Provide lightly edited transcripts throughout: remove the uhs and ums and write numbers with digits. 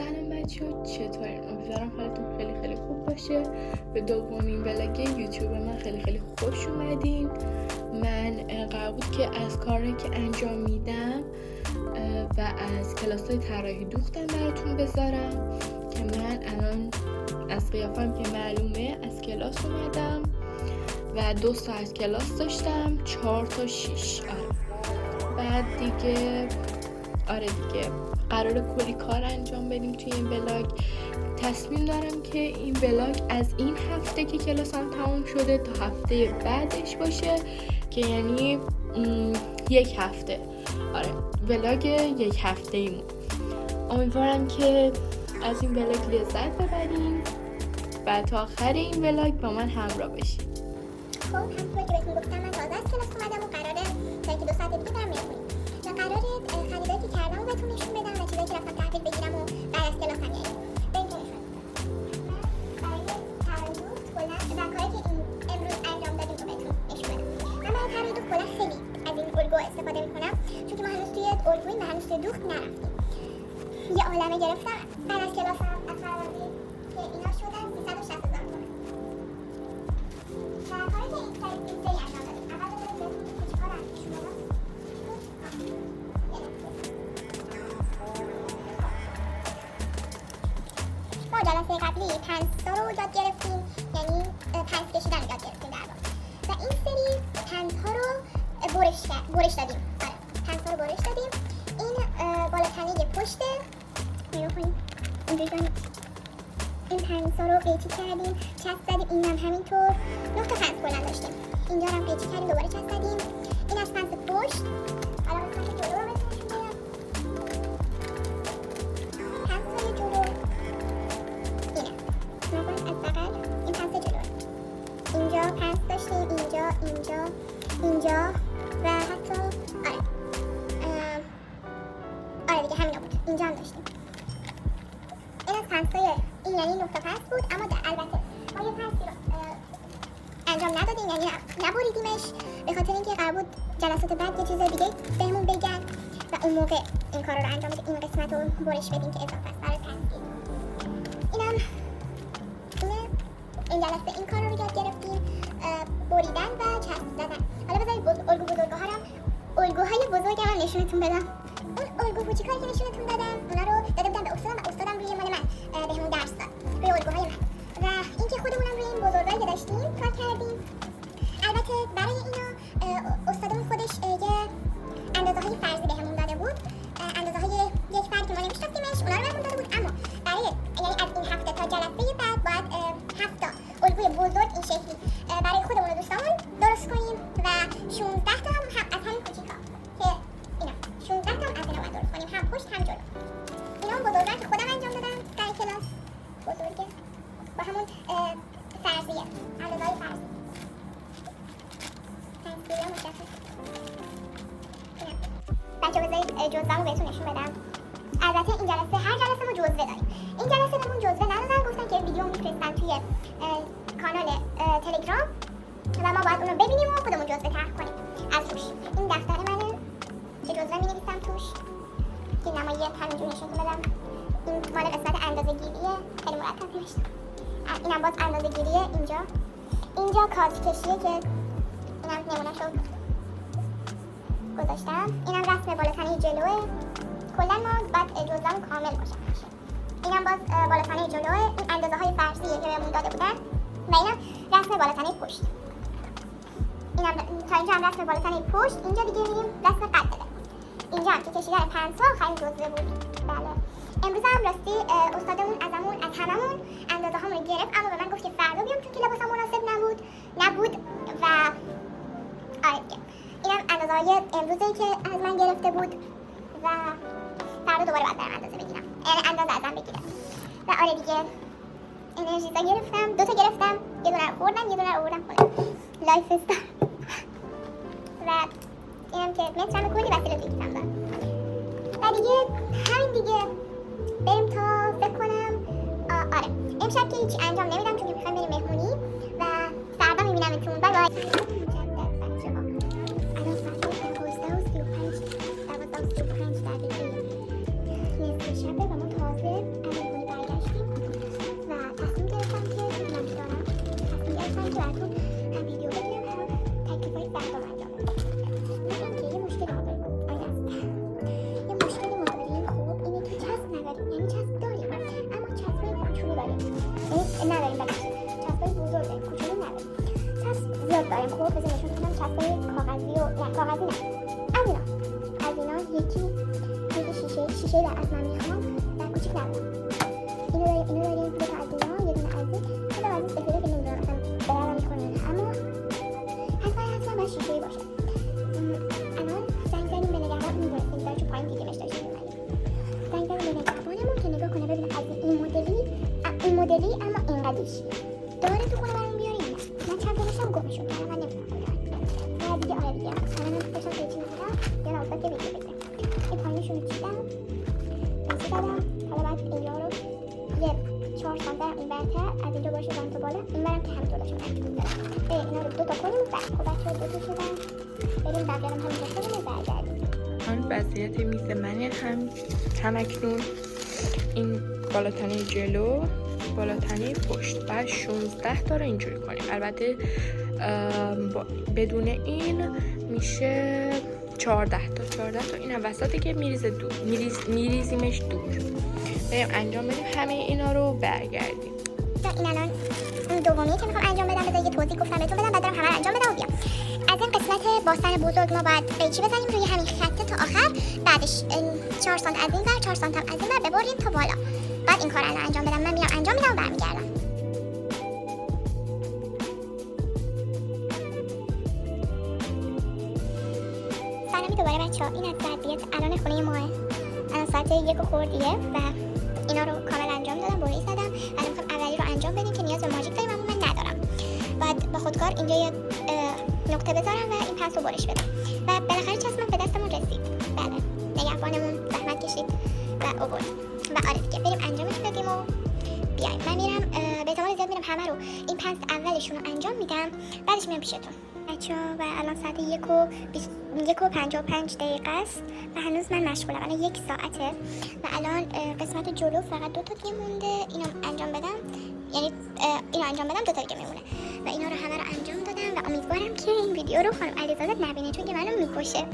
سلام بچه‌ها، چطورین؟ امیدوارم حالتون خیلی خیلی خوب باشه. به دومین ولاگ یوتیوب من خیلی خوش اومدین. من قرار بود که از کاری که انجام میدم و از کلاس‌های طراحی دوختم براتون بذارم که من الان از قیافم که معلومه از کلاس اومدم و 2 ساعت کلاس داشتم، 4 تا 6. بعد دیگه قراره کلی کار انجام بدیم توی این ولاگ. تصمیم دارم که این ولاگ از این هفته که کلاسم تموم شده تا هفته بعدش باشه، که یعنی 1 هفته. ولاگ 1 هفته ایمون. امیدوارم که از این ولاگ لذت ببریم و تا آخر این ولاگ با من همراه باشید. خب همونطور که بهتون گفتم من تازه از کلاس اومدم و قراره تا اینکه 2 ساعت دیگه برم مهمونی و قراره خریدایی که کردم و بهتون نشون بدم و چیزایی که رفتم تحویل بگیرم و بعد از کلاس هم یعنی بریم که نشون برای طراحی دوخت کلا و کاری که امروز انجام دادیم رو بهتون نشون بدم. من برای طراحی دوخت کلا خیلی از این الگو استفاده میکنم چون که ما هنوز توی الگوییم و هنوز توی دوخت نرفتیم. یه عالمه گرفتم بعد از کلاس هم از فراوردی که اینا شدن 360,000 تومان. و کاری که این سری انجام دادیم اول بذارید بهتون کوچیک‌ها رو نشون بدم. ما جلسه قبلی پنسا رو یاد گرفتیم، یعنی پنس کشیدن رو یاد گرفتیم در واقع. و این سری پنس‌ها رو برش دادیم. پنس‌ها رو برش دادیم. این بالاتنه پشته نگاه کنید اینجوری این پنس‌ها رو قیچی کردیم، چسب زدیم. این هم همینطور 9 تا پنس کلا داشتیم. اینجا هم قیچی کردیم، دوباره چسب زدیم. این از پنس پشت. حالا قسمت جلو رو بهتون نشون میدم. پنس‌های جلو اینه. نگاه کنید از بغل این پنس جلو. اینجا پنس داشتیم، اینجا و حتی دیگه همینا بود. اینجا هم داشتیم. این از پنس‌های این یعنی 9 تا پنس بود، اما البته ما یه پنسی رو انجام ندادیم، یعنی نبریدیمش به خاطر اینکه قرار بود جلسات بعد یه چیز دیگه بهمون بگن و اون موقع این کارا رو انجام بدیم. این قسمت رو برش بدیم که اضافه است برای پنسی. اینم این جلسه این کارا رو یاد گرفتیم، بریدن و چسب زدن. حالا بذارید بزرگاها رو الگوهای بزرگم هم نشونتون بدم. اون الگو کوچیکایی که نشونتون دادم اونا رو داده بودم به استادم و استادم روی مال من بهمون درس داد، روی الگوهای من. و اینکه خودمونم روی این بزرگایی که داشتیم کار کردیم. البته برای اینا استادمون خودش یه اندازه‌های فرضی بهمون داده بود، اندازه‌های یک فرد که ما نمی‌شناختیمش اونا رو بهمون داده بود، اما برای یعنی از این هفته تا جلسه بعد باید 7 تا الگوی بزرگ این شکلی برای خودمون و دوستامون درست کنیم و 16 تا هم از همین کوچیکا که اینا 16 تا هم از اینا باید درست کنیم، هم پشت هم جلو. اینا هم بزرگن که خودم انجام دادم در کلاس، بزرگه با همون فرضیه، اندازه‌های فرضی پنسیل‌ها مشخص. بچه‌ها بذارید جزوه‌مو بهتون نشون بدم. البته این جلسه هر جلسه ما جزوه داریم. این جلسه بهمون جزوه ندادن، گفتن که ویدیو میفرستن توی کانال تلگرام و ما باید اون رو ببینیم و خودمون جزوه طرح کنیم از روش. این دفتر منه که جزوه می‌نویسم توش که نمایی همینجور نشون بدم. این مال قسمت اندازه‌گیریه، خیلی مرتب نوشتم. اینم باز اندازه‌گیریه. اینجا کارت کشیه که اینم نمونه‌شو گذاشتم. اینم رسم بالاتنه جلوه. کلا ما باید جزوه‌مون کامل باشه. اینم باز بالاتنه جلوه. این اندازه‌های فرضیه که بهمون داده بودن و اینم رسم بالاتنه پشت. اینم تا اینجا هم رسم بالاتنه پشت. اینجا دیگه میریم رسم قد بده. اینجا هم که کشیدن پنس‌ها آخرین جزوه بود. بله. امروز هم راستی استادمون ازمون از هممون اندازه‌هامون رو گرفت، اما به من گفت که فردا بیام چون که لباسم مناسب نبود و دیگه. اینم اندازه‌های امروزی که از من گرفته بود و فردا دوباره باید برم اندازه بگیرم، اندازه ازم بگیرم. و دیگه انرژیزا گرفتم، 2 تا گرفتم، یه دونه رو خوردم، یه دونه رو آوردم خونه. لایف استایل. و اینم که مترم کلی وسیله توی کیفم دارم. و دیگه همین دیگه بریم تا فکر کنم امشب که هیچی انجام نمیدم چون که میخوایم بریم مهمونی و فردا میبینمتون. بای بای. الان ساعت 12:35 نصف شبه و ما تازه خب بذار نشون بدم چسبای کاغذی و نه کاغذی نه از اینا یکی شیشه در از من میخوام و کوچیک ندارم. اینو داریم دو تا از اینا، یه دونه از این، خیلی از این سفیده که نمیدونم مثلا برم میکنه نه، اما حتما باید شیشه‌ای باشه. الان زنگ زدیم به نگهبان، میدونستیم داره چون پایین دیگه داشتیم زنگ زدیم به نگهبانمون که نگاه کنه ببینه از این مدلی اما اینقدیش داره تو خونه برام بیاریم. من چند تا داشتم گمشون کردم، من نمیدونم بعد دیگه آره دیگه الان هم داشتم که چی می‌کردم یا نه افتاد که ویدیو بگیرم. این پایینشون رو چیدم حالا بعد اینجا رو یه 4 سانتر این برتر از اینجا باشه تا بالا، این برم که همینطور داشتم اینا رو 2 تا کنیم و خب بچه‌ها 2 تا شدن. بریم بقیه‌رم همینجا کنیم و برگردیم. آن وضعیت میز منه هم اکنون این بالاتنه جلو بالاتنه پشت بعد 16 تا رو اینجوری کنیم. البته بدون این میشه 14 تا این هم وسطه که میریزیمش دور. بریم انجام بدیم همه اینا رو برگردیم. این الان اون دومیه که میخوام انجام بدم، بذار یه توضیح گفتم بهتون بدم بعد برم همه رو انجام بدم و بیام. از این قسمت باستن بزرگ ما باید قیچی بزنیم روی همین خط تا آخر، بعدش 4 سانت از این ور 4 سانت هم از این ور ببریم تا بالا. بعد این کار الان انجام بدم، من میرم انجام میدم و برمیگردم. سلامی دوباره بچه‌ها، این از وضعیت الان خونه ماه. الان ساعت 1 خوردیه و اینا رو کامل انجام دادم، بوری زدم. الان میخوام اولی رو انجام بدیم که نیاز به ماژیک داریم اما من ندارم. بعد با خودکار اینجا یه نقطه بذارم و این پس رو برش بدم و بالاخره چسبم به دستمون رسید. بله نگهبانمون زحمت کشید و آورد و آره دیگه بریم انجامش بدیم و بیایم. من میرم به احتمال زیاد میرم همه رو این پس اولشون رو انجام میدم، بعدش میام پیشتون بچه‌ها. و الان ساعت 1:55 است و هنوز من مشغولم. الان 1 ساعته و الان قسمت جلو فقط 2 تا دیگه مونده. اینو انجام بدم، یعنی اینو انجام بدم 2 تا دیگه میمونه و اینا رو همه رو انجام دادم و امیدوارم که این ویدیو رو خانم علیزاده نبینه چون که منو میکشه.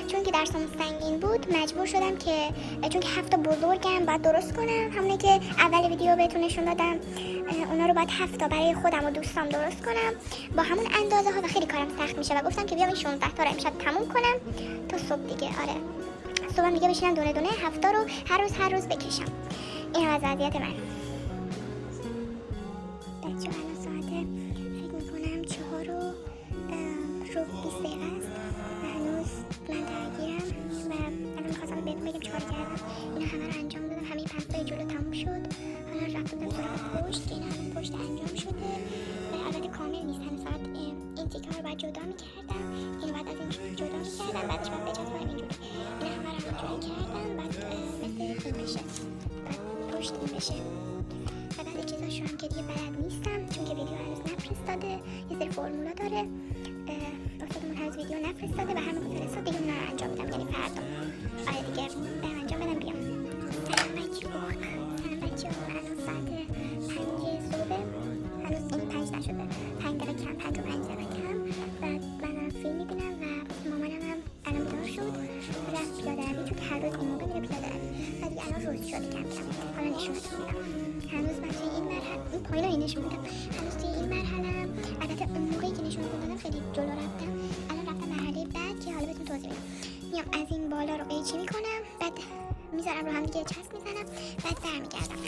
چون که درسم سنگین بود مجبور شدم که چون که 7 تا بزرگم باید درست کنم، همونه که اول ویدیو بهتون نشون دادم، اونا رو باید 7 تا برای خودم و دوستام درست کنم با همون اندازه ها و خیلی کارم سخت میشه و گفتم که بیام این 16 تا رو امشب تموم کنم تا صبح دیگه. آره صبحم دیگه بشینم دونه دونه 7 تا رو هر روز بکشم. این از وضعیت من. بچه‌ها الان ساعت فکر میکنم 4 رو 20 دقیقه است و هنوز من درگیرم و الان میخواستم بهتون بگم چیکار کردم. اینا همه رو انجام دادم، همه پس‌های جلو تموم شد. حالا رفت بودم سراغ پشت که اینا همه پشت انجام شده و البته کامل نیست، هنوز فقط این تیکه ها رو باید جدا میکردم، اینو بعد از این جدا میکردم، بعدش باید بچسبونم اینجوری. اینا همه رو همینجوری کردم بعد مثل این بشه، بعد پشت این بشه و بعد چیزاشو هم که دیگه بلد نیستم چون که ویدیو هنوز نفرستاده، یه سری فرمولا داره، استادمون هنوز ویدیو نفرستاده و همه فرستاد دیگه اونا رو انجام میدم، یعنی فردا. آره دیگه برم انجام بدم بیام. سلام بچه‌ها، الان ساعت 5 صبح، هنوز این 5 نشده، 5 دقیقه کم، 5 دقیقه کم و من دارم فیلم میبینم و مامانم هم الان بیدار شد رفت پیاده روی چون که هر روز این موقع میره پیاده روی و دیگه الان روز شده کم کم. حالا نشونتون میدم. هنوز من توی این مرحله این پایین رو نشون میدم، هنوز توی این مرحله البته اون موقعی که نشونتون دادم خیلی جلو رفتم، الان رفتم مرحله بعد که حالا بهتون توضیح میدم. میام از این بالا رو قیچی میکنم، بعد میذارم رو هم دیگه چسب میزنم، بعد برمیگردم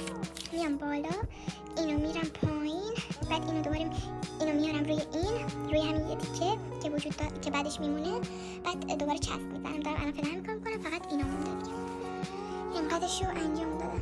میام بالا، اینو میرم پایین، بعد اینو دوباره اینو میارم روی همین یه تیکه که وجود داره که بعدش میمونه، بعد دوباره چسب میزنم. دارم الان فعلا میکنم فقط اینو مونده دیگه. اینقدرشو انجام دادم.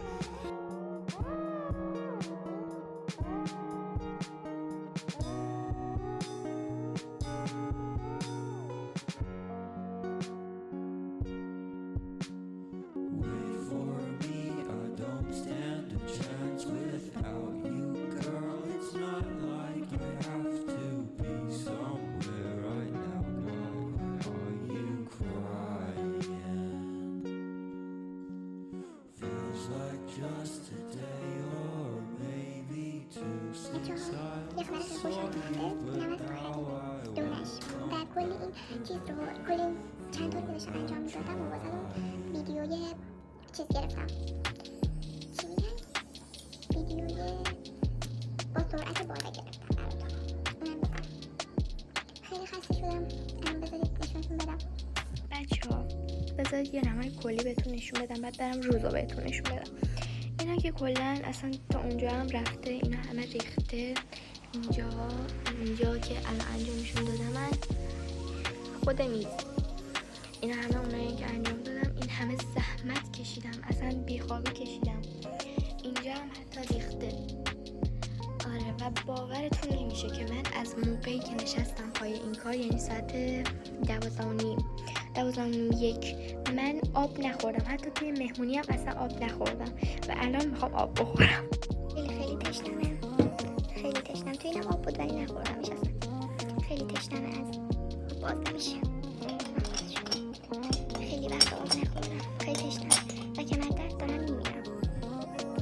کل این چیز رو کل این چند طور که داشتم انجام میدادم و واسه اون ویدیوی چیز گرفتم، چی میگن؟ ویدیوی با سرعت بالا گرفتم براتون، اونم بگم خیلی خسته شدم. بذارید نشونتون بدم. بچه‌ها بذارید یه نمای کلی بهتون نشون بدم، بعد برم روزو بهتون نشون بدم. اینا که کلا اصلا تا اونجا هم رفته، اینا همه ریخته. اینجا که الان انجامشون دادم من خود میز، اینا همه اونایی که انجام دادم. این همه زحمت کشیدم، اصلا بیخوابی کشیدم. اینجا هم حتی ریخته. آره و باورتون نمیشه که من از موقعی که نشستم پای این کار، یعنی ساعت 12:30 من آب نخوردم. حتی توی مهمونی هم اصلا آب نخوردم و الان میخوام آب بخورم. خیلی تشنمه. خیلی تشنم. توی اینم آب بود ولی نخوردمش اصلا. خیلی تشنمه. از باز نمیشه. خیلی وقت آب نخوردم. خیلی تشنمه و کمر درد دارم میمیرم.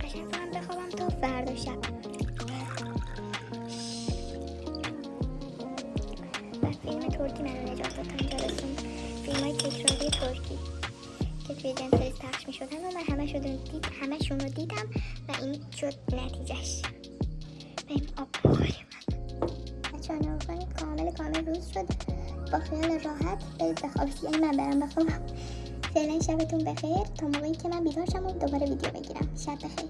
قشنگ فقط بخوابم تا فردا شب. و فیلم ترکی منو نجات داد تا اینجا رسون. فیلم های تکراری ترکی که توی جنسلیس پخش می شدن و من همشون رو دیدم و این شد نتیجهش. بریم آب بخوریم. بچه ها نگاه کنید کامل روز شد. با خیال راحت برید بخوابید، یعنی من برم بخوابم. فعلا شبتون بخیر تا موقعی که من بیدار شم و دوباره ویدیو بگیرم. شب بخیر.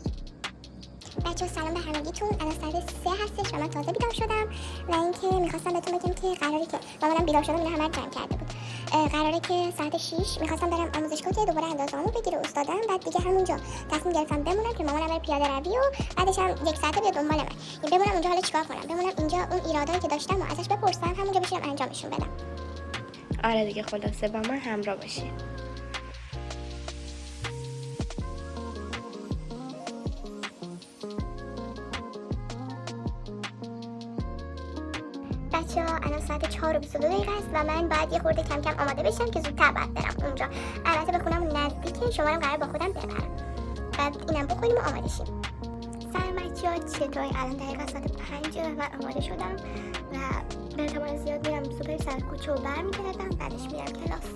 بچه سلام به همگیتون. الان ساعت 3 هستش و من تازه بیدار شدم و اینکه میخواستم بهتون بگم که قراره که مامانم بیدار شدم اینا همه رو جمع کرده بود. قراره که ساعت 6 میخواستم برم آموزشگاه که دوباره اندازه‌امو بگیره استادم. بعد دیگه همونجا تصمیم گرفتم بمونم که مامانم بره پیاده روی و بعدش هم 1 ساعته بیاد دنبال من. این بمونم اونجا حالا چیکار کنم؟ بمونم اینجا اون ایرادایی که داشتم و ازش بپرسم، همونجا بشینم انجامشون بدم. آره دیگه خلاصه با من همراه باشید. بچه‌ها الان ساعت 4:22 است و من باید یه خورده کم کم آماده بشم که زودتر باید برم اونجا. البته به خونم نزدیکه، شما رو قرار با خودم ببرم. بعد اینم بخوریم و آماده شیم. سلام بچه‌ها، چطوری؟ الان دقیقاً ساعت 5 و من آماده شدم و به احتمال زیاد میرم صبح سر کوچه و برمیگردم، بعدش میرم کلاس.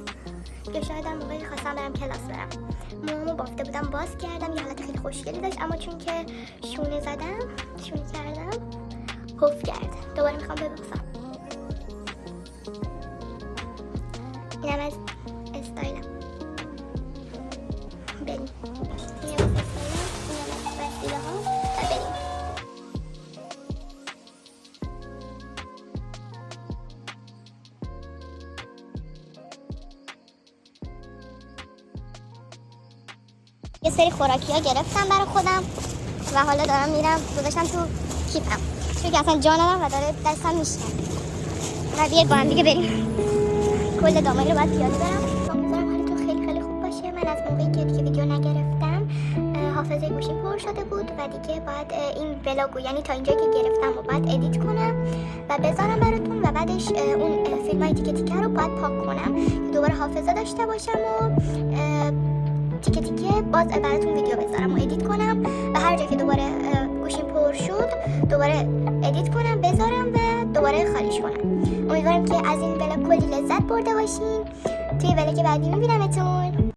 یا شاید هم موقعی خواستم برم کلاس برم. موامو بافته بودم باز کردم، یه حالت خیلی خوشگلی داشت، اما چون که شونه کردم هف کرد. دوباره میخوام ببوسم. اینم از استایلم. بریم. اینم از استایلم. اینم از وسیله ها و بریم. یه سری خوراکی ها گرفتم برای خودم و حالا دارم میرم گذاشتم تو کیپم چون که اصلا جا ندارم و داره دستم میشکنه. و بیاید با هم دیگه بریم. کل دامایی رو باید پیاده برم. امیدوارم حالتون خیلی خوب باشه. من از موقعی که دیگه ویدیو نگرفتم حافظه گوشیم پر شده بود و دیگه باید این ولاگو، یعنی تا اینجا که گرفتم و باید ادیت کنم و بذارم براتون و بعدش اون فیلمای تیکه رو باید پاک کنم که دوباره حافظه داشته باشم و تیکه باز براتون ویدیو بذارم و ادیت کنم و هر جا که دوباره گوشیم پر شد دوباره ادیت کنم بذارم و دوباره خالیش کنم. امیدوارم که از این ولاگ کلی لذت برده باشین. توی ولاگ بعدی میبینمتون.